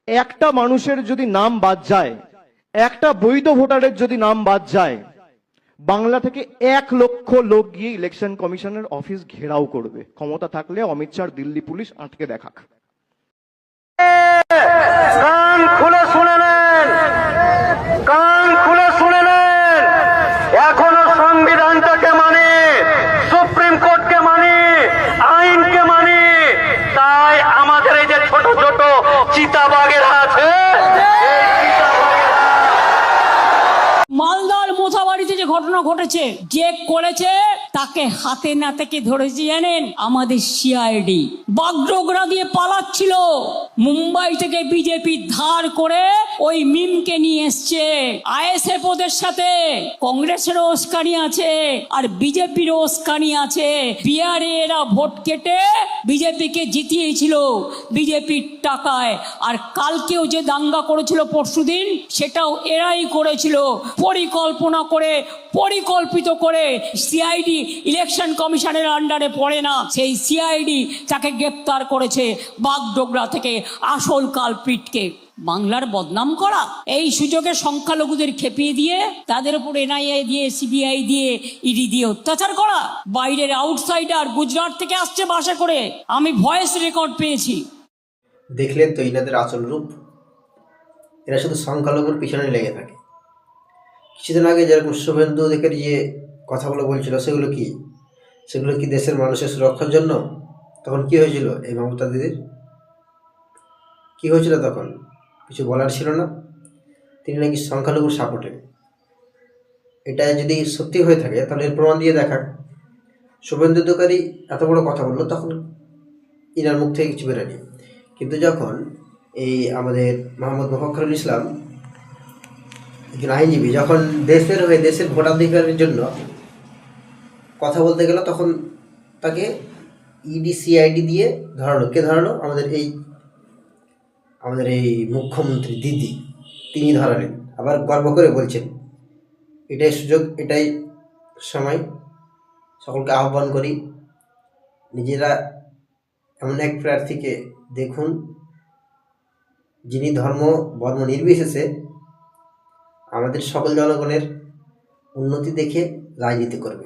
একটা মানুষের যদি নাম বাদ যায়, একটা বৈধ ভোটারের যদি নাম বাদ যায়, বাংলা থেকে 1,00,000 লোক গিয়ে ইলেকশন কমিশনের অফিস ঘেরাও করবে। ক্ষমতা থাকলে অমিত শাহ দিল্লি পুলিশ আটকে দেখাক। কান খুলে শুনে নেন, কান খুলে শুনে নেন, এখনো সংবিধানটাকে মানে, সুপ্রিম কোর্টকে মানে, আইনকে মানে। তাই আমাদের এই যে ছোট ছোট চিতাবাঘেরা আছে, মালদার মোথাবাড়িতে যে ঘটনা ঘটেছে, যে করেছে তাকে হাতে নাতে ধরেছে জানেন? আমাদের সিআইডি। বাগডোগরা দিয়ে পালাচ্ছিল, মুম্বাই থেকে বিজেপি ধার করে ওই মিমকে নিয়ে এসছে। আইএসএফ ওদের সাথে, কংগ্রেসেরও উস্কানি আছে আর বিজেপিরও উস্কানি আছে। বিহারে এরা ভোট কেটে বিজেপিকে জিতিয়েছিল বিজেপির টাকায়। আর কালকেও যে দাঙ্গা করেছিল পরশুদিন, সেটাও এরাই করেছিল পরিকল্পনা করে, পরিকল্পিত করে। সিআইডি ইলেকশন কমিশনের আন্ডারে পড়ে না, সেই সিআইডি তাকে গ্রেপ্তার করেছে বাগডোগরা থেকে আসল কালপিটকে। বাংলার বদনাম করা, এই সুযোগে সংখ্যালঘুদের খেপিয়ে দিয়ে তাদের উপর এনআইএ দিয়ে, সিবিআই দিয়ে, ইডি দিয়ে অত্যাচার করা। বাইরের আউটসাইডার গুজরাট থেকে আসছে বাসে করে, আমি ভয়েস রেকর্ড পেয়েছি। দেখলেন তো ইনাদের আচল রূপ। এরা শুধু সংখ্যালঘুর পিছনে লেগে থাকে। কিছুদিন আগে যেরকম শুভেন্দু অধিকারী যে কথাগুলো বলছিল, সেগুলো কি দেশের মানুষের সুরক্ষার জন্য? তখন কি হয়েছিল এই মমতা দিদির? কি হয়েছিল তখন? কিছু বলার ছিল না। তিনি নাকি সংখ্যালঘুর সাপোর্টে। এটা যদি সত্যি হয়ে থাকে তাহলে এর প্রমাণ দিয়ে দেখাক। শুভেন্দু অধিকারী এত বড় কথা বললো, তখন ইনার মুখ থেকে কিছু বেরোয়নি। কিন্তু যখন এই আমাদের মোহাম্মদ মোফাক্খরুল ইসলাম, একজন আইনজীবী, যখন দেশের হয়ে দেশের ভোটাধিকারের জন্য কথা বলতে গেল, তখন তাকে ইডি সিআইডি দিয়ে ধরালো। কে ধরালো? আমাদের এই মুখ্যমন্ত্রী দিদি, তিনি ধরালেন। আবার গর্ব করে বলছেন এটাই সুযোগ, এটাই সময়। সকলকে আহ্বান করি, নিজেরা এমন এক প্রার্থীকে দেখুন যিনি ধর্ম বর্ণ নির্বিশেষে আমাদের সকল জনগণের উন্নতি দেখে রাজনীতি করবে।